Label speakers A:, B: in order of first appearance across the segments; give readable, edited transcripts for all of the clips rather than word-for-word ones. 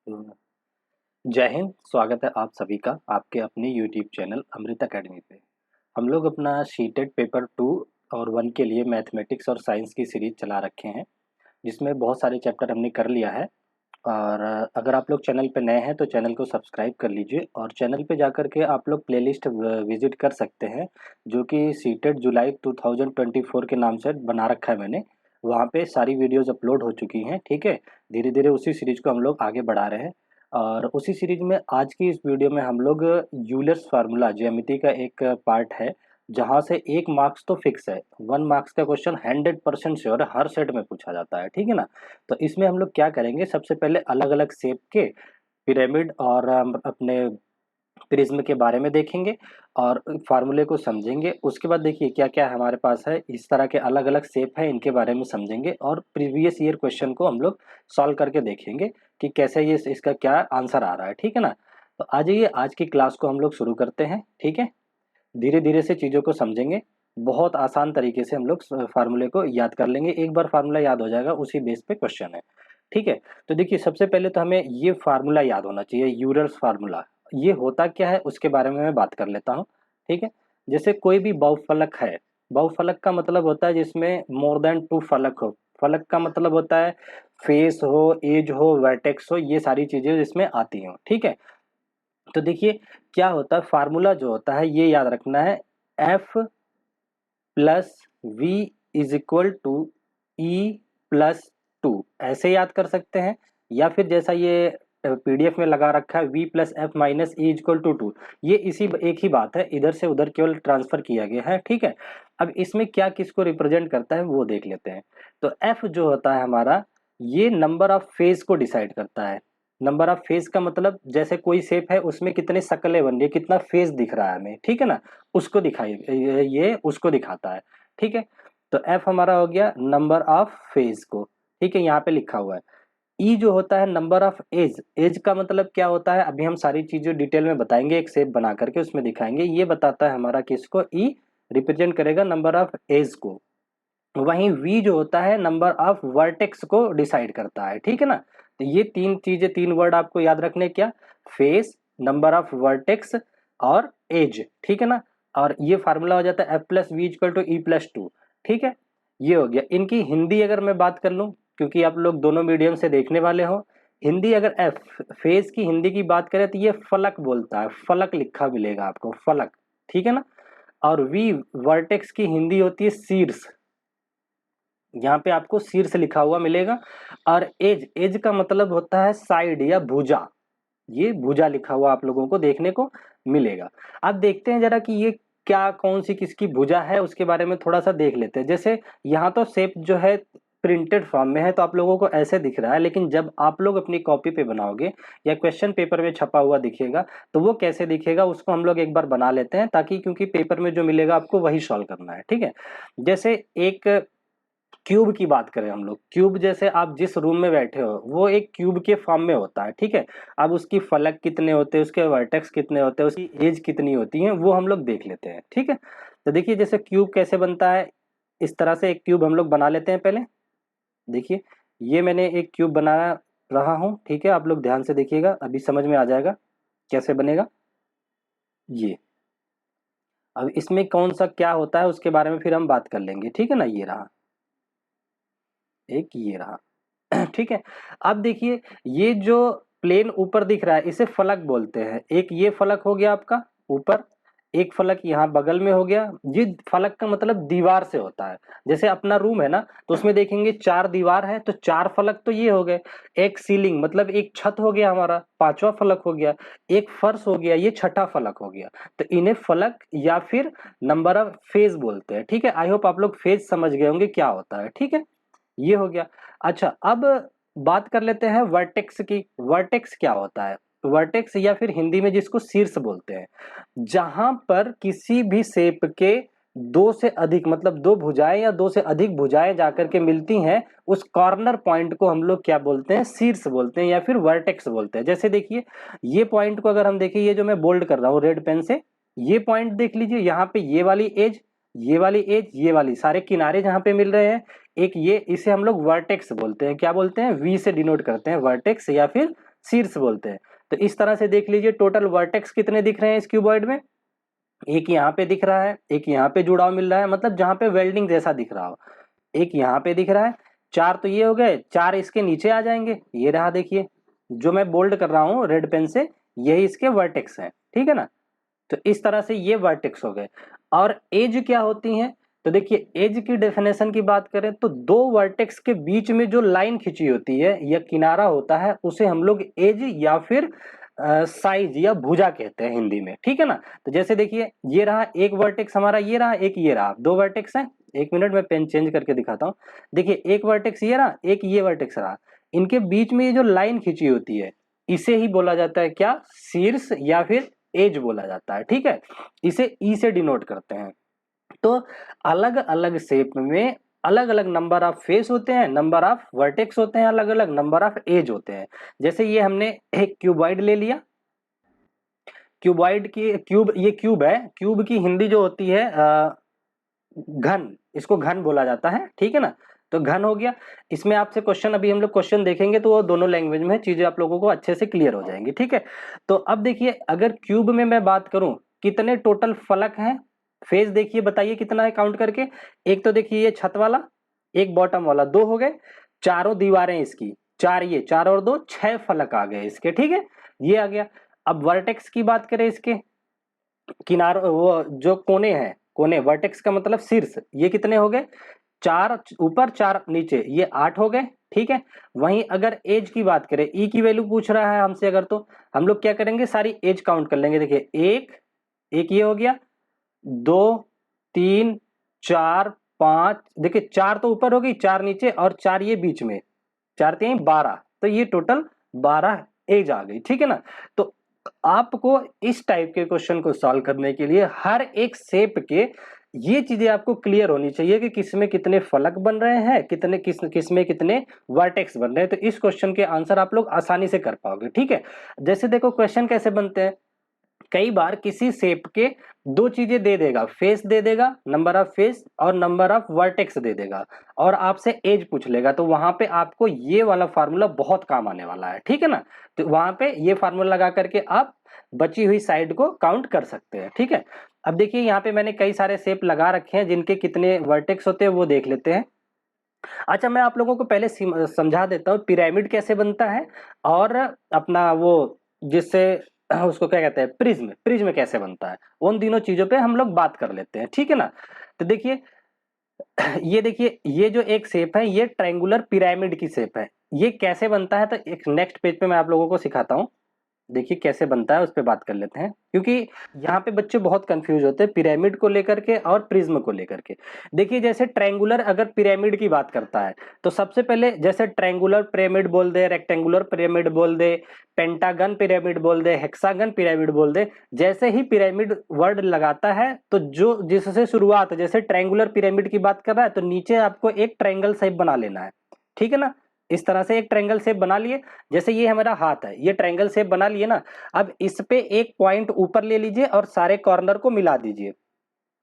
A: तो जय हिंद। स्वागत है आप सभी का आपके अपने यूट्यूब चैनल अमृत अकेडमी पे। हम लोग अपना शीटेड पेपर 2 और 1 के लिए मैथमेटिक्स और साइंस की सीरीज चला रखे हैं, जिसमें बहुत सारे चैप्टर हमने कर लिया है। और अगर आप लोग चैनल पे नए हैं तो चैनल को सब्सक्राइब कर लीजिए और चैनल पे जाकर के आप लोग प्लेलिस्ट विजिट कर सकते हैं, जो कि सीटेड जुलाई 2024 के नाम से बना रखा है मैंने। वहाँ पे सारी वीडियोस अपलोड हो चुकी हैं, ठीक है। धीरे धीरे उसी सीरीज को हम लोग आगे बढ़ा रहे हैं और उसी सीरीज में आज की इस वीडियो में हम लोग यूलर्स फार्मूला ज्यामिति का एक पार्ट है, जहाँ से 1 मार्क्स तो फिक्स है। 1 मार्क्स का क्वेश्चन 100% श्योर है, हर सेट में पूछा जाता है, ठीक है ना। तो इसमें हम लोग क्या करेंगे, सबसे पहले अलग अलग शेप के पिरामिड और अपने प्रिज्म के बारे में देखेंगे और फार्मूले को समझेंगे। उसके बाद देखिए क्या क्या हमारे पास है, इस तरह के अलग अलग शेप है, इनके बारे में समझेंगे और प्रीवियस ईयर क्वेश्चन को हम लोग सॉल्व करके देखेंगे कि कैसे ये इसका क्या आंसर आ रहा है, ठीक है ना। तो आ जाइए, आज की क्लास को हम लोग शुरू करते हैं, ठीक है। धीरे धीरे से चीज़ों को समझेंगे, बहुत आसान तरीके से हम लोग फार्मूले को याद कर लेंगे। एक बार फार्मूला याद हो जाएगा, उसी बेस पे क्वेश्चन है, ठीक है। तो देखिए सबसे पहले तो हमें ये फार्मूला याद होना चाहिए, यूलर्स फार्मूला। ये होता क्या है उसके बारे में मैं बात कर लेता हूँ, ठीक है। जैसे कोई भी बहुफलक है, बहुफलक का मतलब होता है जिसमें मोर देन 2 फलक हो। फलक का मतलब होता है फेस हो, एज हो, वर्टेक्स हो, ये सारी चीजें इसमें आती हो, ठीक है। तो देखिए क्या होता है, फार्मूला जो होता है ये याद रखना है, F plus V is equal to E plus two, ऐसे याद कर सकते हैं। या फिर जैसा ये पीडीएफ में लगा रखा है, V plus F minus E equal to two, ये इसी एक ही बात है, इधर से उधर केवल ट्रांसफर किया गया है, ठीक है। अब इसमें क्या किसको रिप्रेजेंट करता है वो देख लेते हैं। तो एफ जो होता है हमारा, ये नंबर ऑफ फेज को डिसाइड करता है। नंबर ऑफ फेज का मतलब जैसे कोई शेप है उसमें कितने शक्लें बन रही है, कितना फेज दिख रहा है हमें, ठीक है ना, उसको दिखाई, ये उसको दिखाता है, ठीक है। तो एफ हमारा हो गया नंबर ऑफ फेज को, ठीक है, यहाँ पे लिखा हुआ है। ई जो होता है नंबर ऑफ एज, एज का मतलब क्या होता है अभी हम सारी चीजें डिटेल में बताएंगे, एक शेप बना करके उसमें दिखाएंगे। ये बताता है हमारा किसको, ई रिप्रेजेंट करेगा नंबर ऑफ एज को। वहीं वी जो होता है नंबर ऑफ वर्टेक्स को डिसाइड करता है, ठीक है ना। तो ये तीन चीजें, तीन वर्ड आपको याद रखने, क्या, फेस, नंबर ऑफ वर्टेक्स और एज, ठीक है ना। और ये फार्मूला हो जाता है F plus V equal to E plus two, ठीक है। ये हो गया। इनकी हिंदी अगर मैं बात कर लूं, क्योंकि आप लोग दोनों मीडियम से देखने वाले हो, हिंदी अगर एफ फेस की हिंदी की बात करें तो ये फलक बोलता है, फलक लिखा मिलेगा आपको, फलक, ठीक है ना। और वी वर्टेक्स की हिंदी होती है शीर्ष, यहाँ पे आपको शीर्ष लिखा हुआ मिलेगा। और एज, एज का मतलब होता है साइड या भुजा, ये भुजा लिखा हुआ आप लोगों को देखने को मिलेगा। अब देखते हैं जरा कि ये क्या, कौन सी किसकी भुजा है, उसके बारे में थोड़ा सा देख लेते हैं। जैसे यहाँ तो शेप जो है प्रिंटेड फॉर्म में है तो आप लोगों को ऐसे दिख रहा है, लेकिन जब आप लोग अपनी कॉपी पे बनाओगे या क्वेश्चन पेपर में छपा हुआ दिखेगा तो वो कैसे दिखेगा, उसको हम लोग एक बार बना लेते हैं, ताकि क्योंकि पेपर में जो मिलेगा आपको वही सॉल्व करना है, ठीक है। जैसे एक क्यूब की बात करें हम लोग, क्यूब जैसे आप जिस रूम में बैठे हो वो एक क्यूब के फॉर्म में होता है, ठीक है। अब उसकी फलक कितने होते हैं, उसके वर्टेक्स कितने होते हैं, उसकी एज कितनी होती है, वो हम लोग देख लेते हैं, ठीक है। तो देखिए जैसे क्यूब कैसे बनता है, इस तरह से एक क्यूब हम लोग बना लेते हैं पहले। देखिए ये मैंने एक क्यूब बना रहा हूँ, ठीक है, आप लोग ध्यान से देखिएगा, अभी समझ में आ जाएगा कैसे बनेगा ये। अब इसमें कौन सा क्या होता है उसके बारे में फिर हम बात कर लेंगे, ठीक है ना। ये रहा एक, ये रहा ठीक है। अब देखिए ये जो प्लेन ऊपर दिख रहा है इसे फलक बोलते हैं। एक ये फलक हो गया आपका ऊपर, एक फलक यहाँ बगल में हो गया। ये फलक का मतलब दीवार से होता है। जैसे अपना रूम है ना, तो उसमें देखेंगे 4 दीवार है तो 4 फलक तो ये हो गए। एक सीलिंग मतलब एक छत हो गया हमारा, 5वां फलक हो गया। एक फर्श हो गया, ये 6ठा फलक हो गया। तो इन्हें फलक या फिर नंबर ऑफ फेज बोलते हैं, ठीक है। आई होप आप लोग फेज समझ गए होंगे क्या होता है, ठीक है। ये हो गया। अच्छा अब बात कर लेते हैं वर्टेक्स की। वर्टेक्स क्या होता है, वर्टेक्स या फिर हिंदी में जिसको शीर्ष बोलते हैं, जहां पर किसी भी शेप के दो से अधिक, मतलब दो भुजाएं या दो से अधिक भुजाएं जाकर के मिलती हैं, उस कॉर्नर पॉइंट को हम लोग क्या बोलते हैं, शीर्ष बोलते हैं या फिर वर्टेक्स बोलते हैं। जैसे देखिए ये पॉइंट को अगर हम देखें, ये जो मैं बोल्ड कर रहा हूं रेड पेन से, ये पॉइंट देख लीजिए, यहाँ पे ये वाली एज, ये वाली एज, ये वाली सारे किनारे जहां पे मिल रहे हैं, एक ये, इसे हम लोग वर्टेक्स बोलते हैं। क्या बोलते हैं, वी से डिनोट करते हैं, वर्टेक्स या फिर शीर्ष बोलते हैं। तो इस तरह से देख लीजिए टोटल वर्टेक्स कितने दिख रहे हैं इस क्यूबॉइड में, एक यहाँ पे दिख रहा है, एक यहाँ पे जुड़ाव मिल रहा है, मतलब जहां पे वेल्डिंग जैसा दिख रहा हो, एक यहाँ पे दिख रहा है, 4 तो ये हो गए, 4 इसके नीचे आ जाएंगे, ये रहा देखिए जो मैं बोल्ड कर रहा हूँ रेड पेन से, यही इसके वर्टेक्स हैं, ठीक है ना। तो इस तरह से ये वर्टेक्स हो गए। और एज क्या होती है, तो देखिए एज की डेफिनेशन की बात करें तो दो वर्टेक्स के बीच में जो लाइन खिंची होती है या किनारा होता है उसे हम लोग एज या फिर साइज या भुजा कहते हैं हिंदी में, ठीक है ना। तो जैसे देखिए ये रहा एक वर्टेक्स हमारा, ये रहा एक ये रहा, दो वर्टेक्स हैं। एक मिनट में पेन चेंज करके दिखाता हूँ। देखिए एक वर्टेक्स ये रहा, एक ये वर्टेक्स रहा, इनके बीच में ये जो लाइन खिंची होती है इसे ही बोला जाता है क्या, शीर्ष या फिर एज बोला जाता है, ठीक है। इसे ई से डिनोट करते हैं। तो अलग अलग शेप में अलग अलग नंबर ऑफ फेस होते हैं, नंबर ऑफ वर्टेक्स होते हैं, अलग अलग नंबर ऑफ एज होते हैं। जैसे ये हमने एक क्यूबॉइड ले लिया, क्यूबॉइड की क्यूब, ये क्यूब है, क्यूब की हिंदी जो होती है घन, इसको घन बोला जाता है, ठीक है ना। तो घन हो गया। इसमें आपसे क्वेश्चन, अभी हम लोग क्वेश्चन देखेंगे तो वो दोनों लैंग्वेज में चीजें आप लोगों को अच्छे से क्लियर हो जाएंगी, ठीक है। तो अब देखिए अगर क्यूब में मैं बात करूं कितने टोटल फलक हैं, फेज देखिए बताइए कितना है काउंट करके। एक तो देखिए ये छत वाला, एक बॉटम वाला, दो हो गए, चारों दीवारें इसकी, चार, ये चार और दो, 6 फलक आ गए इसके, ठीक है, ये आ गया। अब वर्टेक्स की बात करें, इसके किनार, वो जो कोने हैं, कोने, वर्टेक्स का मतलब शीर्ष, ये कितने हो गए, 4 ऊपर 4 नीचे, ये 8 हो गए, ठीक है। वहीं अगर एज की बात करें, ई की वैल्यू पूछ रहा है हमसे अगर, तो हम लोग क्या करेंगे, सारी एज काउंट कर लेंगे। देखिए एक ये हो गया, 2 3 4 5, देखिए 4 तो ऊपर हो गई, 4 नीचे और 4 ये बीच में, 4 3 12, तो ये टोटल 12 एज आ गई, ठीक है ना। तो आपको इस टाइप के क्वेश्चन को सॉल्व करने के लिए हर एक शेप के ये चीजें आपको क्लियर होनी चाहिए कि किसमें कितने फलक बन रहे हैं, कितने किसमें कितने वर्टेक्स बन रहे हैं। तो इस क्वेश्चन के आंसर आप लोग आसानी से कर पाओगे, ठीक है। जैसे देखो क्वेश्चन कैसे बनते हैं, कई बार किसी शेप के दो चीजें दे देगा, फेस दे देगा, नंबर ऑफ फेस और नंबर ऑफ वर्टेक्स दे देगा, और आपसे एज पूछ लेगा, तो वहां पे आपको ये वाला फार्मूला बहुत काम आने वाला है, ठीक है ना। तो वहां पे ये फार्मूला लगा करके आप बची हुई साइड को काउंट कर सकते हैं, ठीक है। अब देखिए यहाँ पे मैंने कई सारे शेप लगा रखे हैं जिनके कितने वर्टेक्स होते हैं वो देख लेते हैं। अच्छा मैं आप लोगों को पहले समझा देता हूँ पिरामिड कैसे बनता है, और अपना वो जिससे उसको क्या कहते हैं, प्रिज्म, प्रिज्म कैसे बनता है, उन तीनों चीजों पे हम लोग बात कर लेते हैं, ठीक है ना। तो देखिए ये देखिए ये जो एक शेप है ये ट्रायंगुलर पिरामिड की शेप है, ये कैसे बनता है तो एक नेक्स्ट पेज पे मैं आप लोगों को सिखाता हूँ। देखिए कैसे बनता है उस पर बात कर लेते हैं, क्योंकि यहाँ पे बच्चे बहुत कंफ्यूज होते हैं पिरामिड को लेकर के और प्रिज्म को लेकर के। देखिए जैसे ट्रायंगुलर अगर पिरामिड की बात करता है तो सबसे पहले जैसे ट्रायंगुलर पिरामिड बोल दे, रेक्टेंगुलर पिरामिड बोल दे, पेंटागन पिरामिड बोल दे, हेक्सागन पिरामिड बोल दे, जैसे ही पिरामिड वर्ड लगाता है तो जो जिससे शुरुआत, जैसे ट्रायंगुलर पिरामिड की बात कर रहा है तो नीचे आपको एक ट्रायंगल शेप बना लेना है, ठीक है ना। इस तरह से एक ट्रायंगल शेप बना लिए, जैसे ये हमारा हाथ है, ये ट्रायंगल शेप बना लिए ना। अब इस पे एक पॉइंट ऊपर ले लीजिए और सारे कॉर्नर को मिला दीजिए।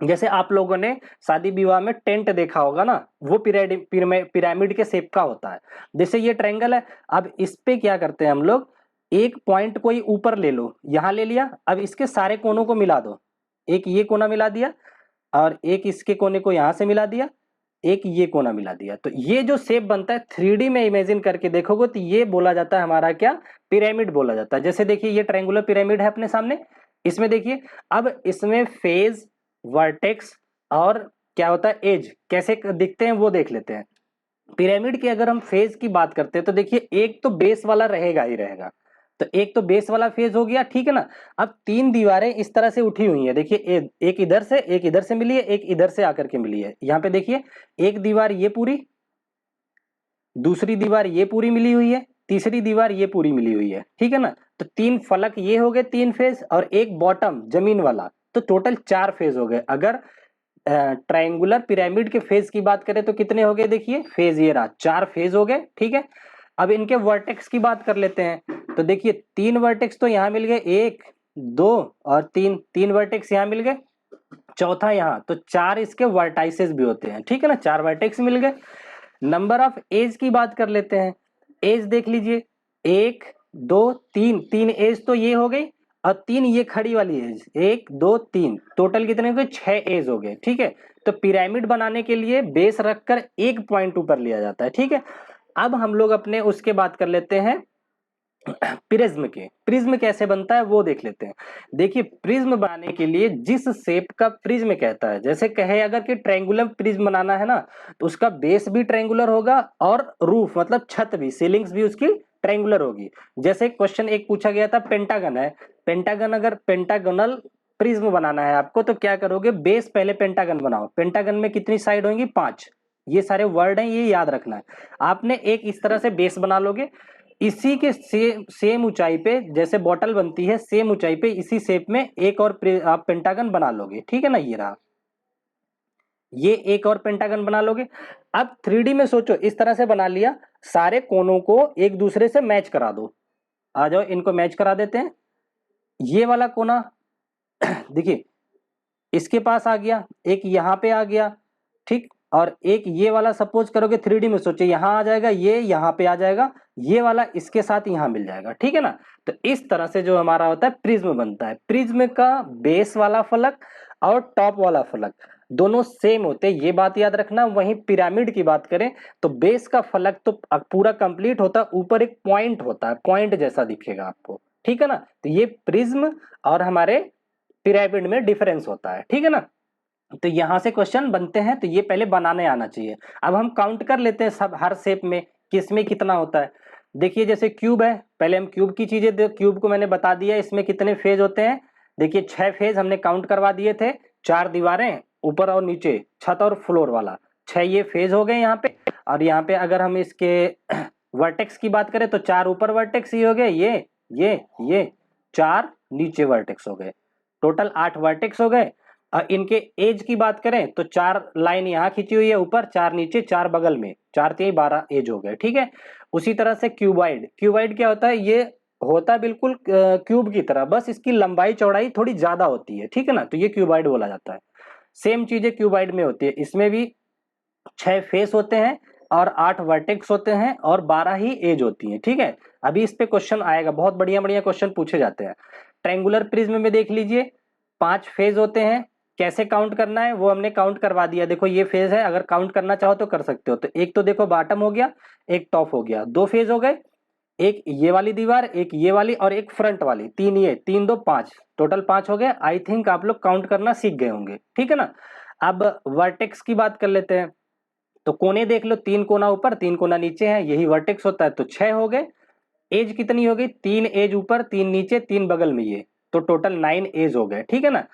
A: जैसे आप लोगों ने शादी विवाह में टेंट देखा होगा ना, वो पिरामिड के शेप का होता है। जैसे ये ट्रायंगल है, अब इस पे क्या करते हैं हम लोग, एक पॉइंट कोई ऊपर ले लो, यहां ले लिया, अब इसके सारे कोनों को मिला दो, एक ये कोना मिला दिया और एक इसके कोने को यहां से मिला दिया, एक ये कोना मिला दिया, तो ये जो शेप बनता है 3D में इमेजिन करके देखोगे तो ये बोला जाता है हमारा क्या, पिरामिड बोला जाता है। जैसे देखिए ये ट्रायंगुलर पिरामिड है अपने सामने, इसमें देखिए अब इसमें फेज, वर्टेक्स और क्या होता है एज कैसे दिखते हैं वो देख लेते हैं। पिरामिड की अगर हम फेज की बात करते हैं तो देखिए एक तो बेस वाला रहेगा ही रहेगा, तो एक तो बेस वाला फेज हो गया, ठीक है ना। अब 3 दीवारें इस तरह से उठी हुई है, देखिए एक इधर से, एक इधर से मिली है, एक इधर से आकर के मिली है। यहाँ पे देखिए एक दीवार ये पूरी, दूसरी दीवार ये पूरी मिली हुई है, तीसरी दीवार ये पूरी मिली हुई है, ठीक है ना। तो 3 फलक ये हो गए, 3 फेज, और एक बॉटम जमीन वाला, तो टोटल 4 फेज हो गए। अगर ट्रायंगुलर पिरामिड के फेज की बात करें तो कितने हो गए, देखिए फेज ये रहा, 4 फेज हो गए, ठीक है। अब इनके वर्टेक्स की बात कर लेते हैं, तो देखिए 3 वर्टेक्स तो यहां मिल गए, 1 2 और 3, 3 वर्टेक्स यहां मिल गए, चौथा यहां, तो 4 इसके वर्टाइसेस भी होते हैं, ठीक है ना, 4 वर्टेक्स मिल गए। नंबर ऑफ एज की बात कर लेते हैं, एज देख लीजिए, 1 दो तीन, तीन एज तो ये हो गई और तीन ये खड़ी वाली एज, एक दो तीन, टोटल कितने हो गए, 6 एज हो गए। ठीक है, तो पिरामिड बनाने के लिए बेस रखकर एक पॉइंट ऊपर लिया जाता है। ठीक है, अब हम लोग अपने उसके बात कर लेते हैं प्रिज्म के। प्रिज्म कैसे बनता है वो देख लेते हैं। देखिए, प्रिज्म बनाने के लिए जिस शेप का प्रिज्म कहता है, जैसे कहे अगर कि ट्रायंगुलर प्रिज्म बनाना है ना, तो उसका बेस भी ट्रायंगुलर होगा और रूफ मतलब छत भी, सीलिंग्स भी उसकी ट्रायंगुलर होगी। जैसे क्वेश्चन एक पूछा गया था, पेंटागन है, पेंटागन अगर पेंटागोनल प्रिज्म बनाना है आपको तो क्या करोगे, बेस पहले पेंटागन बनाओ। पेंटागन में कितनी साइड होंगी, 5। ये सारे वर्ड हैं, ये याद रखना है आपने। एक इस तरह से बेस बना लोगे, इसी के सेम ऊंचाई पे, जैसे बॉटल बनती है सेम ऊंचाई पे इसी शेप में एक और आप पेंटागन बना लोगे। ठीक है ना, ये रहा, ये एक और पेंटागन बना लोगे। अब 3D में सोचो, इस तरह से बना लिया, सारे कोनों को एक दूसरे से मैच करा दो। आ जाओ, इनको मैच करा देते हैं। ये वाला कोना देखिए इसके पास आ गया, एक यहाँ पे आ गया, ठीक, और एक ये वाला सपोज करोगे 3D में सोचो, यहां आ जाएगा, ये यहाँ पे आ जाएगा, ये वाला इसके साथ यहां मिल जाएगा। ठीक है ना, तो इस तरह से जो हमारा होता है प्रिज्म बनता है। प्रिज्म का बेस वाला फलक और टॉप वाला फलक दोनों सेम होते हैं, ये बात याद रखना। वहीं पिरामिड की बात करें तो बेस का फलक तो पूरा कंप्लीट होता है, ऊपर एक पॉइंट होता है, पॉइंट जैसा दिखेगा आपको। ठीक है ना, तो ये प्रिज्म और हमारे पिरामिड में डिफरेंस होता है। ठीक है ना, तो यहां से क्वेश्चन बनते हैं, तो ये पहले बनाने आना चाहिए। अब हम काउंट कर लेते हैं सब, हर शेप में किसमें कितना होता है। देखिए जैसे क्यूब है, पहले हम क्यूब की चीजें, क्यूब को मैंने बता दिया इसमें कितने फेज होते हैं। देखिए 6 फेज हमने काउंट करवा दिए थे, 4 दीवारें ऊपर और नीचे, छत और फ्लोर वाला, 6 ये फेज हो गए यहाँ पे। और यहाँ पे अगर हम इसके वर्टेक्स की बात करें तो 4 ऊपर वर्टेक्स ये हो गए, ये 4 नीचे वर्टेक्स हो गए, टोटल 8 वर्टेक्स हो गए। इनके एज की बात करें तो 4 लाइन यहाँ खींची हुई है ऊपर, 4 नीचे, 4 बगल में, 4 3 12 एज हो गए। ठीक है, उसी तरह से क्यूबाइड, क्यूबाइड क्या होता है, ये होता है बिल्कुल क्यूब की तरह, बस इसकी लंबाई चौड़ाई थोड़ी ज्यादा होती है। ठीक है ना, तो ये क्यूबाइड बोला जाता है। सेम चीजें क्यूबाइड में होती है, इसमें भी 6 फेस होते हैं और 8 वर्टेक्स होते हैं और 12 ही एज होती है। ठीक है, अभी इस पे क्वेश्चन आएगा, बहुत बढ़िया बढ़िया क्वेश्चन पूछे जाते हैं। ट्रायंगुलर प्रिज्म में देख लीजिए 5 फेज होते हैं, कैसे काउंट करना है वो हमने काउंट करवा दिया। देखो ये फेज है, अगर काउंट करना चाहो तो कर सकते हो। तो एक तो देखो बॉटम हो गया, एक टॉप हो गया, 2 फेज हो गए, एक ये वाली दीवार, एक ये वाली और एक फ्रंट वाली, 3 ये, 3 2 5, टोटल 5 हो गए। आई थिंक आप लोग काउंट करना सीख गए होंगे। ठीक है ना, अब वर्टेक्स की बात कर लेते हैं। तो कोने देख लो, 3 कोना ऊपर 3 कोना नीचे है, यही वर्टेक्स होता है, तो 6 हो गए। एज कितनी हो गई, 3 एज ऊपर 3 नीचे 3 बगल में, ये तो टोटल 9 एज हो गए। ठीक है ना,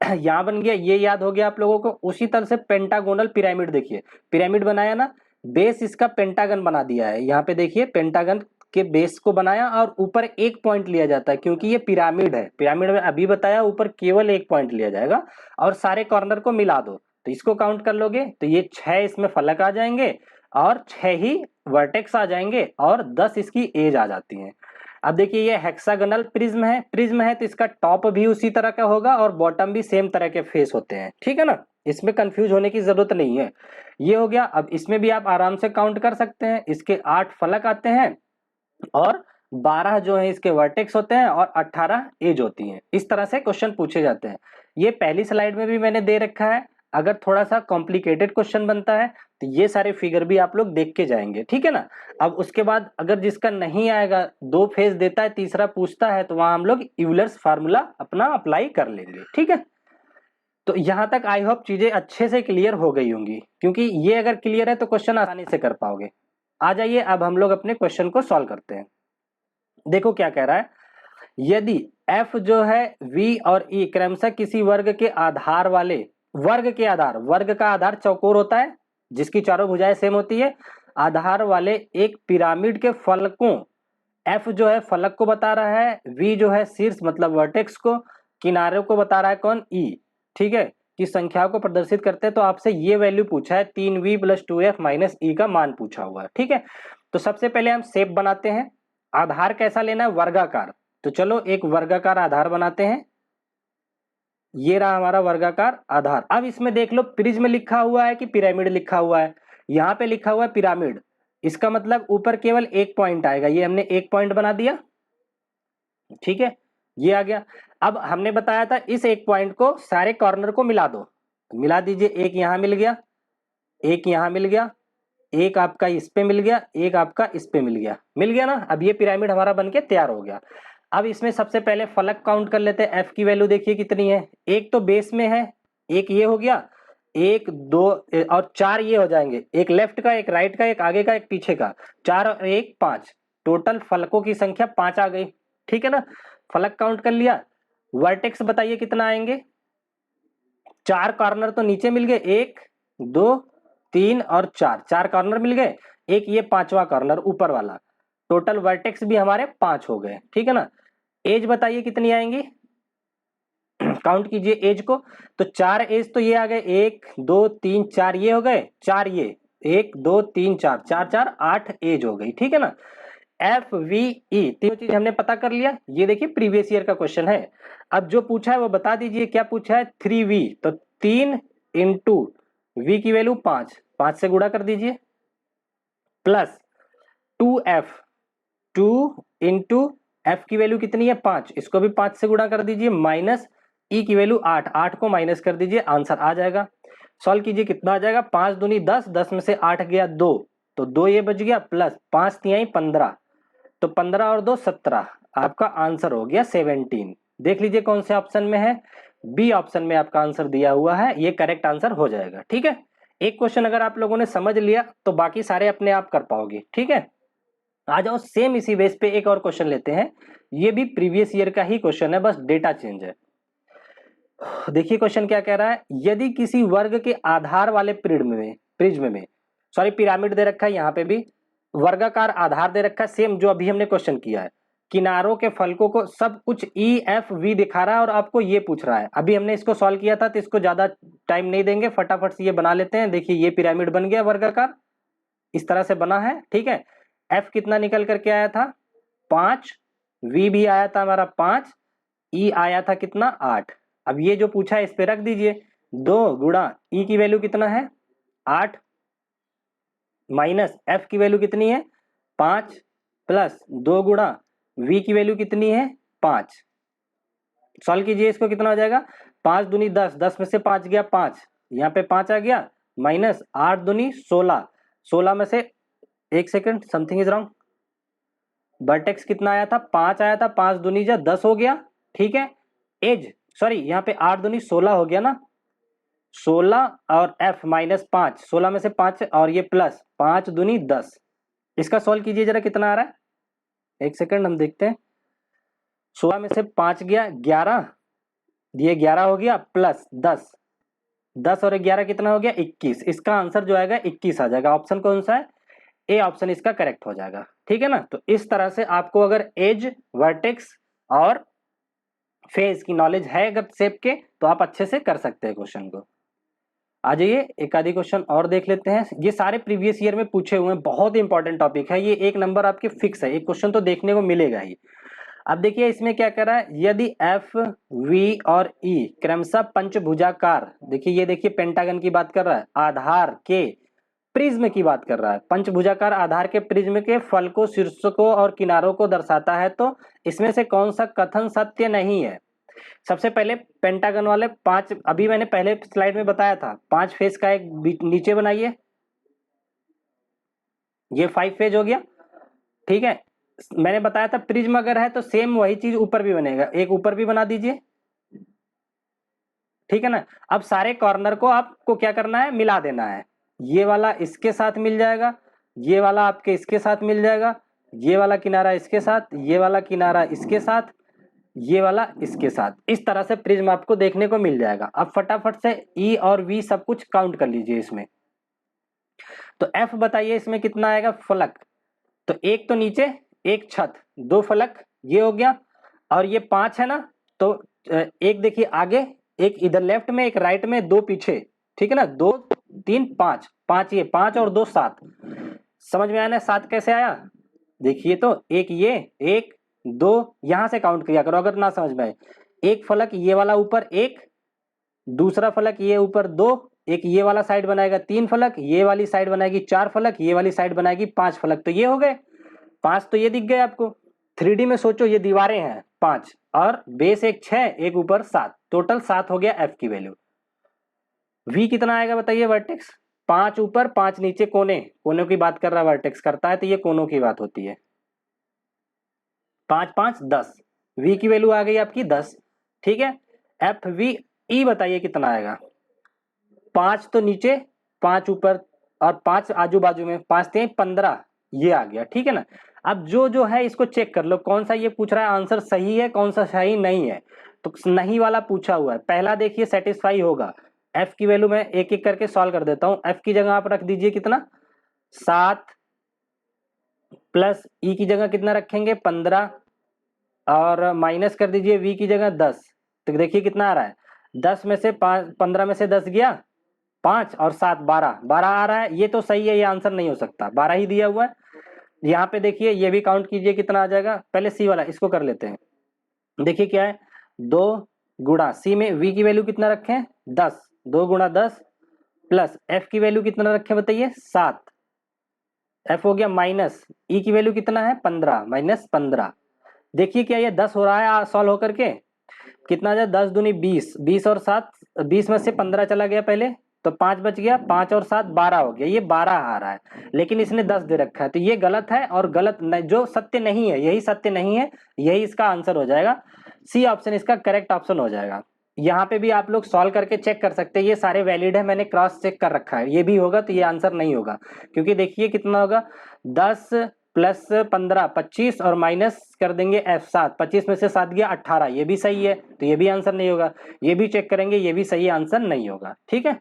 A: यहां बन गया, ये याद हो गया आप लोगों को। उसी तरह से पेंटागोनल पिरामिड, देखिए पिरामिड बनाया ना, बेस इसका पेंटागन बना दिया है। यहाँ पे देखिए पेंटागन के बेस को बनाया और ऊपर एक पॉइंट लिया जाता है, क्योंकि ये पिरामिड है। पिरामिड में अभी बताया ऊपर केवल एक पॉइंट लिया जाएगा और सारे कॉर्नर को मिला दो, तो इसको काउंट कर लोगे तो ये 6 इसमें फलक आ जाएंगे और 6 ही वर्टेक्स आ जाएंगे और 10 इसकी एज आ जाती है। अब देखिए ये हेक्सागोनल प्रिज्म है, प्रिज्म है तो इसका टॉप भी उसी तरह का होगा और बॉटम भी सेम तरह के फेस होते हैं। ठीक है ना, इसमें कंफ्यूज होने की जरूरत नहीं है। ये हो गया, अब इसमें भी आप आराम से काउंट कर सकते हैं, इसके 8 फलक आते हैं और 12 जो है इसके वर्टेक्स होते हैं और 18 एज होती हैं। इस तरह से क्वेश्चन पूछे जाते हैं। ये पहली स्लाइड में भी मैंने दे रखा है, अगर थोड़ा सा कॉम्प्लिकेटेड क्वेश्चन बनता है तो ये सारे फिगर भी आप लोग देख के जाएंगे। ठीक है ना, अब उसके बाद अगर जिसका नहीं आएगा, 2 फेज देता है, तीसरा पूछता है, तो वहां हम लोग यूलर्स फार्मूला अपना अप्लाई कर लेंगे। ठीक है, तो यहां तक आई होप चीजें अच्छे से क्लियर हो गई होंगी, क्योंकि ये अगर क्लियर है तो क्वेश्चन आसानी से कर पाओगे। आ जाइए अब हम लोग अपने क्वेश्चन को सॉल्व करते हैं। देखो क्या कह रहा है, यदि f जो है v और e क्रमशः किसी वर्ग के आधार वाले, वर्ग के आधार, वर्ग का आधार चौकोर होता है जिसकी चारों भुजाएं सेम होती है, आधार वाले एक पिरामिड के फलकों, f जो है फलक को बता रहा है, v जो है शीर्ष मतलब वर्टेक्स को, किनारों को बता रहा है कौन, e। ठीक है, कि संख्याओं को प्रदर्शित करते हैं, तो आपसे ये वैल्यू पूछा है 3v + 2f - e का मान पूछा हुआ है। ठीक है, तो सबसे पहले हम शेप बनाते हैं। आधार कैसा लेना है, वर्गाकार, तो चलो एक वर्गाकार आधार बनाते हैं। ये रहा हमारा वर्गाकार आधार। अब इसमें देख लो प्रिज्म लिखा हुआ है कि पिरामिड लिखा हुआ है, यहाँ पे लिखा हुआ है पिरामिड, इसका मतलब ऊपर केवल एक पॉइंट आएगा, ये हमने एक पॉइंट बना दिया। ठीक है, ये आ गया। अब हमने बताया था इस एक पॉइंट को सारे कॉर्नर को मिला दो, मिला दीजिए। एक यहां मिल गया, एक यहां मिल गया, एक आपका इस पे मिल गया, एक आपका इस पे मिल गया ना। अब ये पिरामिड हमारा बनके तैयार हो गया। अब इसमें सबसे पहले फलक काउंट कर लेते हैं। एफ की वैल्यू देखिए कितनी है, एक तो बेस में है, एक ये हो गया, एक दो और चार ये हो जाएंगे, एक लेफ्ट का, एक राइट का, एक आगे का, एक पीछे का, चार और एक पांच, टोटल फलकों की संख्या पांच आ गई। ठीक है ना, फलक काउंट कर लिया। वर्टेक्स बताइए कितना आएंगे, चार कॉर्नर तो नीचे मिल गए, एक दो तीन और चार, चार कॉर्नर मिल गए, एक ये पांचवा कॉर्नर ऊपर वाला, टोटल वर्टेक्स भी हमारे पांच हो गए। ठीक है ना, एज बताइए कितनी आएंगी, काउंट कीजिए एज को। तो चार एज तो ये आ गए, एक दो तीन चार ये हो गए, चार ये, एक दो तीन चार, चार चार आठ एज हो गई। ठीक है ना, एफ वी ई तीनों चीज हमने पता कर लिया। ये देखिए प्रीवियस ईयर का क्वेश्चन है। अब जो पूछा है वो बता दीजिए, क्या पूछा है, 3v, तो 3 इंटू वी की वैल्यू 5, 5 से गुणा कर दीजिए, प्लस 2f, 2 इंटू एफ की वैल्यू कितनी है 5, इसको भी 5 से गुणा कर दीजिए, माइनस ई की वैल्यू 8, 8 को माइनस कर दीजिए, आंसर आ जाएगा। सॉल्व कीजिए, कितना आ जाएगा, 5 दूनी 10, 10 में से 8 गया 2, तो 2 ये बच गया, प्लस 5 तिहाई 15, तो 15 और 2 17, आपका आंसर हो गया 17। देख लीजिए कौन से ऑप्शन में है, बी ऑप्शन में आपका आंसर दिया हुआ है, ये करेक्ट आंसर हो जाएगा। ठीक है, एक क्वेश्चन अगर आप लोगों ने समझ लिया तो बाकी सारे अपने आप कर पाओगे। ठीक है, आ जाओ सेम इसी बेस पे एक और क्वेश्चन लेते हैं। ये भी प्रीवियस ईयर का ही क्वेश्चन है, बस डेटा चेंज है। देखिए क्वेश्चन क्या कह रहा है, यदि किसी वर्ग के आधार वाले प्रिज्म में सॉरी पिरामिड दे रखा है, यहाँ पे भी वर्गाकार आधार दे रखा है, सेम जो अभी हमने क्वेश्चन किया है, किनारों के फलकों को सब कुछ ई एफ वी दिखा रहा है और आपको ये पूछ रहा है। अभी हमने इसको सॉल्व किया था तो इसको ज्यादा टाइम नहीं देंगे, फटाफट से ये बना लेते हैं। देखिए ये पिरामिड बन गया वर्गाकार, इस तरह से बना है। ठीक है, एफ कितना निकल करके आया था 5, वी भी आया था हमारा 5, ई आया था कितना 8। अब ये जो पूछा है इस पे रख दीजिए, 2 गुणा ई की वैल्यू कितना है 8, माइनस एफ की वैल्यू कितनी है 5, प्लस 2 गुणा वी की वैल्यू कितनी है 5। सॉल्व कीजिए, इसको कितना हो जाएगा, 5 दूनी 10, 10 में से 5 गया 5, यहाँ पे 5 आ गया, माइनस 8 दूनी 16, 16 में से एक second something is wrong, vertex कितना आया था 5 आया था, 5 दूनी जा 10 हो गया। ठीक है, एज सॉरी यहाँ पे 8 दूनी 16 हो गया ना, 16 और एफ माइनस 5, 16 में से 5 और ये प्लस 5 दूनी 10, इसका सॉल्व कीजिए जरा कितना आ रहा है, एक सेकंड हम देखते हैं। 16 में से 5 गया 11, ये 11 हो गया, प्लस 10, 10 और 11 कितना हो गया 21, इसका आंसर जो आएगा 21 आ जाएगा। ऑप्शन कौन सा है, ए ऑप्शन इसका करेक्ट हो जाएगा। ठीक है ना, तो इस तरह से आपको अगर एज, वर्टेक्स और फेज की नॉलेज है अगर शेप के, तो आप अच्छे से कर सकते हैं क्वेश्चन को। आ जाइए एक आधी क्वेश्चन और देख लेते हैं। ये सारे प्रीवियस ईयर में पूछे हुए हैं, बहुत ही इंपॉर्टेंट टॉपिक है ये, एक नंबर आपके फिक्स है, एक क्वेश्चन तो देखने को मिलेगा ही। अब देखिए इसमें क्या कह रहा है, यदि एफ वी और ई क्रमशः पंचभुजाकार, देखिए ये देखिए पेंटागन की बात कर रहा है, आधार के प्रिज्म की बात कर रहा है, पंचभुजाकार आधार के प्रिज्म के फलकों, शीर्षकों और किनारों को दर्शाता है, तो इसमें से कौन सा कथन सत्य नहीं है। सबसे पहले पेंटागन वाले 5, अभी मैंने पहले स्लाइड में बताया था 5 फेस का एक नीचे बनाइए, ये 5 फेज हो गया। ठीक है, मैंने बताया था प्रिज्म अगर है तो सेम वही चीज ऊपर भी बनेगा, एक ऊपर भी बना दीजिए। ठीक है ना, अब सारे कॉर्नर को आपको क्या करना है, मिला देना है, ये वाला इसके साथ मिल जाएगा, ये वाला आपके इसके साथ मिल जाएगा, ये वाला किनारा इसके साथ, ये वाला किनारा इसके साथ, ये वाला इसके साथ, इस तरह से प्रिज्म आपको देखने को मिल जाएगा। अब फटाफट से ई और वी सब कुछ काउंट कर लीजिए इसमें। तो एफ बताइए इसमें कितना आएगा फलक, तो एक तो नीचे एक छत, 2 फलक ये हो गया, और ये 5 है ना, तो एक देखिए आगे, एक इधर लेफ्ट में, एक राइट में, 2 पीछे। ठीक है ना, 2 3 5, 5 ये 5 और 2 7, समझ में आया ना 7 कैसे आया, देखिए तो एक ये, एक 2 यहां से काउंट किया करो अगर ना समझ में आए, एक फलक ये वाला ऊपर, एक दूसरा फलक ये ऊपर 2, एक ये वाला साइड बनाएगा 3 फलक, ये वाली साइड बनाएगी 4 फलक, ये वाली साइड बनाएगी 5 फलक, तो ये हो गए 5, तो ये दिख गए आपको। 3D में सोचो ये दीवारें हैं, 5 और बेस एक 6, एक ऊपर 7, टोटल 7 हो गया एफ की वैल्यू। वी कितना आएगा बताइए वर्टेक्स, 5 ऊपर 5 नीचे, कोने, कोनों की बात कर रहा है वर्टेक्स करता है तो ये कोनों की बात होती है। 5 5 10, वी की वैल्यू आ गई आपकी 10, ठीक है। एफ वी ई बताइए कितना आएगा, 5 तो नीचे 5 ऊपर और 5 आजू बाजू में, 5 3 15, ये आ गया, ठीक है ना। अब जो है इसको चेक कर लो कौन सा ये पूछ रहा है आंसर सही है कौन सा सही नहीं है। तो नहीं वाला पूछा हुआ है, पहला देखिए सेटिस्फाई होगा। एफ की वैल्यू मैं एक एक करके सॉल्व कर देता हूं। एफ की जगह आप रख दीजिए कितना 7, प्लस ई की जगह कितना रखेंगे 15, और माइनस कर दीजिए वी की जगह 10। तो देखिए कितना आ रहा है, 10 में से 5, 15 में से 10 गया 5 और 7 12, 12 आ रहा है। ये तो सही है, ये आंसर नहीं हो सकता, 12 ही दिया हुआ है। यहाँ पे देखिए ये भी काउंट कीजिए कितना आ जाएगा। पहले सी वाला इसको कर लेते हैं, देखिए क्या है 2 गुणा सी में वी की वैल्यू कितना रखें 10, 2 गुणा 10, प्लस एफ की वैल्यू कितना रखें बताइए 7, एफ हो गया माइनस ई की वैल्यू कितना है 15, माइनस 15। देखिए क्या ये 10 हो रहा है सॉल्व होकर के, कितना जाए 10 दूनी 20, 20 और 7, 20 में से 15 चला गया पहले तो 5 बच गया, 5 और 7 12 हो गया, ये 12 आ रहा है लेकिन इसने 10 दे रखा है तो ये गलत है, और गलत जो सत्य नहीं है यही सत्य नहीं है, यही इसका आंसर हो जाएगा। सी ऑप्शन इसका करेक्ट ऑप्शन हो जाएगा। यहाँ पे भी आप लोग सॉल्व करके चेक कर सकते हैं, ये सारे वैलिड है, मैंने क्रॉस चेक कर रखा है। ये भी होगा तो ये आंसर नहीं होगा, क्योंकि देखिए कितना होगा 10 प्लस 15 25 और माइनस कर देंगे एफ 7, 25 में से 7 गया 18, ये भी सही है तो ये भी आंसर नहीं होगा। ये भी चेक करेंगे, ये भी सही आंसर नहीं होगा, ठीक है।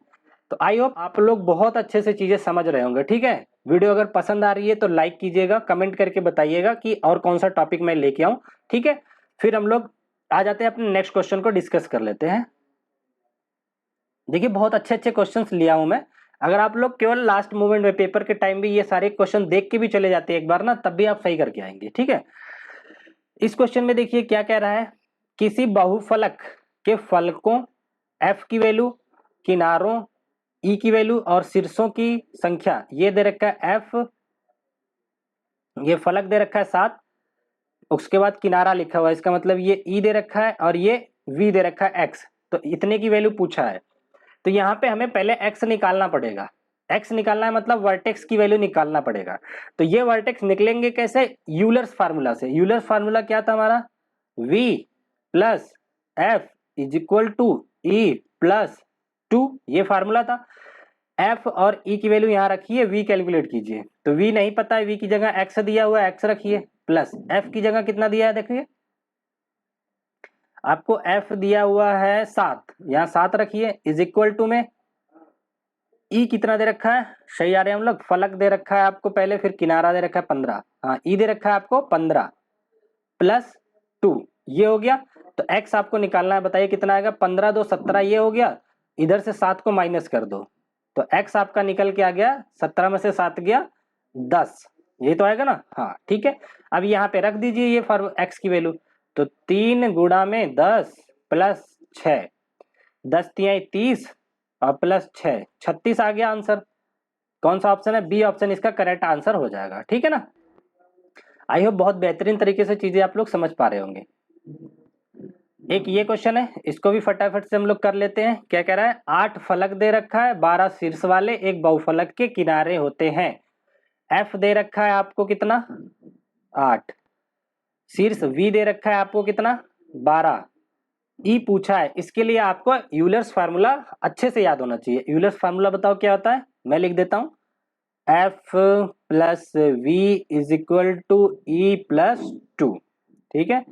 A: तो आई होप आप लोग बहुत अच्छे से चीजें समझ रहे होंगे, ठीक है। वीडियो अगर पसंद आ रही है तो लाइक कीजिएगा, कमेंट करके बताइएगा कि और कौन सा टॉपिक मैं लेके आऊं, ठीक है। फिर हम लोग आ जाते हैं अपने नेक्स्ट क्वेश्चन को डिस्कस कर लेते हैं। देखिए बहुत अच्छे अच्छे क्वेश्चंस लिया हूं मैं, अगर आप लोग केवल लास्ट मोमेंट में पेपर के टाइम भी ये सारे क्वेश्चन देख के भी चले जाते हैं एक बार ना, तब भी आप सही करके आएंगे, ठीक है। इस क्वेश्चन में देखिए क्या कह रहा है, किसी बहुफलक के फलकों एफ की वैल्यू, किनारों ई की वैल्यू और शीर्षों की संख्या ये दे रखा है एफ, ये फलक दे रखा है 7, उसके बाद किनारा लिखा हुआ है, इसका मतलब ये ई दे रखा है और ये वी दे रखा है एक्स, तो इतने की वैल्यू पूछा है। तो यहाँ पे हमें पहले एक्स निकालना पड़ेगा, एक्स निकालना है मतलब वर्टेक्स की वैल्यू निकालना पड़ेगा। तो ये वर्टेक्स निकलेंगे कैसे, यूलर्स फार्मूला से। यूलर्स फार्मूला क्या था हमारा, v plus F is equal to E plus 2, ये फार्मूला था। एफ और ई की वैल्यू यहाँ रखिए, वी कैलकुलेट कीजिए, तो वी नहीं पता है, वी की जगह एक्स दिया हुआ है, एक्स रखिए, प्लस एफ की जगह कितना दिया है देखिए आपको एफ दिया हुआ है 7, यहाँ 7 रखिए, इज इक्वल टू में ई कितना दे रखा है, सही आ रहे हैं हम लोग, फलक दे रखा है आपको पहले, फिर किनारा दे रखा है 15, हाँ ई दे रखा है आपको 15 प्लस 2, ये हो गया। तो एक्स आपको निकालना है, बताइए कितना आएगा, 15 2 17, ये हो गया, इधर से 7 को माइनस कर दो तो एक्स आपका निकल के आ गया 17 में से 7 गया 10, ये तो आएगा ना, हाँ ठीक है। अब यहाँ पे रख दीजिए ये फॉर एक्स की वैल्यू, तो 3 गुणा में 10 प्लस 6, 10 तिहाई 30 और प्लस 6 36 आ गया आंसर। कौन सा ऑप्शन है, बी ऑप्शन इसका करेक्ट आंसर हो जाएगा, ठीक है ना। आई होप बहुत बेहतरीन तरीके से चीजें आप लोग समझ पा रहे होंगे। एक ये क्वेश्चन है, इसको भी फटाफट से हम लोग कर लेते हैं। क्या कह रहा है, 8 फलक दे रखा है, 12 शीर्ष वाले एक बहुफलक के किनारे होते हैं। एफ दे रखा है आपको कितना 8, शीर्ष वी दे रखा है आपको कितना 12, ई पूछा है, इसके लिए आपको यूलर्स फार्मूला अच्छे से याद होना चाहिए। यूलर्स फार्मूला बताओ क्या होता है, मैं लिख देता हूं, F plus V is equal to E plus 2, ठीक है।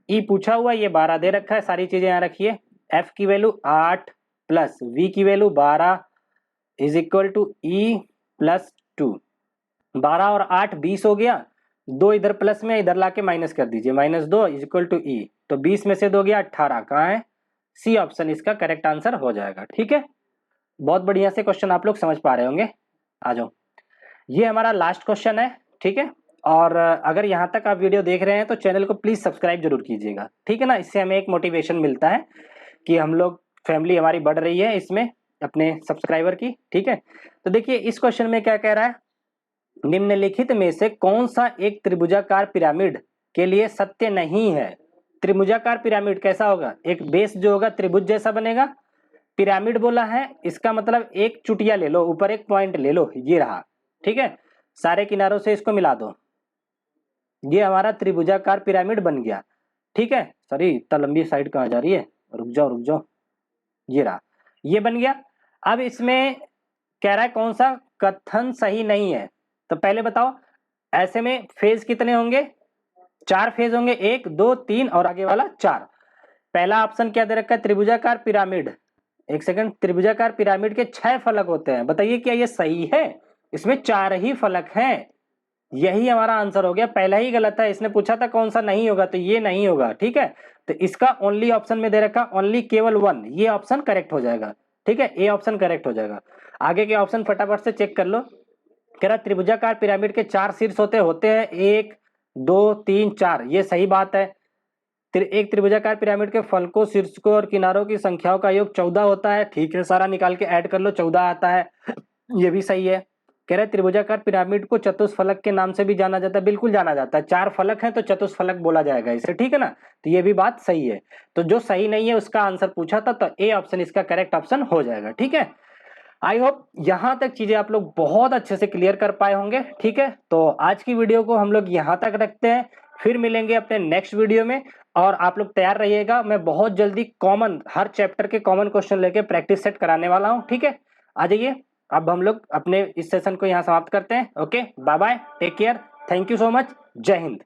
A: ई पूछा हुआ, ये 12 दे रखा है, सारी चीजें यहाँ रखिए। एफ की वैल्यू 8 प्लस वी की value 12 is equal to E plus 2, 12 और 8 20 हो गया, 2 इधर प्लस में, इधर लाके माइनस कर दीजिए, -2 इज इक्वल टू ई, तो 20 में से 2 गया 18, कहाँ है, सी ऑप्शन इसका करेक्ट आंसर हो जाएगा, ठीक है। बहुत बढ़िया से क्वेश्चन आप लोग समझ पा रहे होंगे। आ जाओ, ये हमारा लास्ट क्वेश्चन है, ठीक है। और अगर यहाँ तक आप वीडियो देख रहे हैं तो चैनल को प्लीज सब्सक्राइब जरूर कीजिएगा, ठीक है ना, इससे हमें एक मोटिवेशन मिलता है कि हम लोग फैमिली हमारी बढ़ रही है इसमें अपने सब्सक्राइबर की, ठीक है। तो देखिए इस क्वेश्चन में क्या कह रहा है, निम्नलिखित में से कौन सा एक त्रिभुजाकार पिरामिड के लिए सत्य नहीं है। त्रिभुजाकार पिरामिड कैसा होगा, एक बेस जो होगा त्रिभुज जैसा बनेगा। पिरामिड बोला है, इसका मतलब एक चुटिया ले लो, ऊपर एक पॉइंट ले लो, ये रहा, ठीक है। सारे किनारों से इसको मिला दो, ये हमारा त्रिभुजाकार पिरामिड बन गया, ठीक है। सॉरी, इतना लंबी साइड कहाँ जा रही है, रुक जाओ रुक जाओ, ये रहा, ये बन गया। अब इसमें कह रहा है कौन सा कथन सही नहीं है, तो पहले बताओ ऐसे में फेज कितने होंगे, 4 फेज होंगे, 1 2 3 और आगे वाला 4। पहला ऑप्शन क्या दे रखा है, त्रिभुजाकार पिरामिड, एक सेकंड, त्रिभुजाकार पिरामिड के 6 फलक होते हैं, बताइए क्या ये सही है, इसमें 4 ही फलक हैं, यही हमारा आंसर हो गया। पहला ही गलत है, इसने पूछा था कौन सा नहीं होगा, तो ये नहीं होगा, ठीक है। तो इसका ओनली ऑप्शन में दे रखा ओनली केवल 1, ये ऑप्शन करेक्ट हो जाएगा, ठीक है, ए ऑप्शन करेक्ट हो जाएगा। आगे के ऑप्शन फटाफट से चेक कर लो। कह रहा त्रिभुजाकार पिरामिड के 4 शीर्ष होते हैं 1 2 3 4, ये सही बात है। एक त्रिभुजाकार पिरामिड के फलकों, शीर्षकों और किनारों की संख्याओं का योग 14 होता है, ठीक है, सारा निकाल के ऐड कर लो, 14 आता है, ये भी सही है। कह रहे त्रिभुजाकार पिरामिड को चतुष्फलक के नाम से भी जाना जाता है, बिल्कुल जाना जाता है, 4 फलक हैं तो चतुष्फलक बोला जाएगा इसे, ठीक है ना, तो ये भी बात सही है। तो जो सही नहीं है उसका आंसर पूछा था, तो ए ऑप्शन इसका करेक्ट ऑप्शन हो जाएगा, ठीक है। आई होप यहां तक चीजें आप लोग बहुत अच्छे से क्लियर कर पाए होंगे, ठीक है। तो आज की वीडियो को हम लोग यहां तक रखते हैं, फिर मिलेंगे अपने नेक्स्ट वीडियो में, और आप लोग तैयार रहिएगा, मैं बहुत जल्दी कॉमन हर चैप्टर के कॉमन क्वेश्चन लेके प्रैक्टिस सेट कराने वाला हूं, ठीक है। आ जाइए, अब हम लोग अपने इस सेशन को यहाँ समाप्त करते हैं। Okay, bye bye, take care, thank you so much, जय हिंद।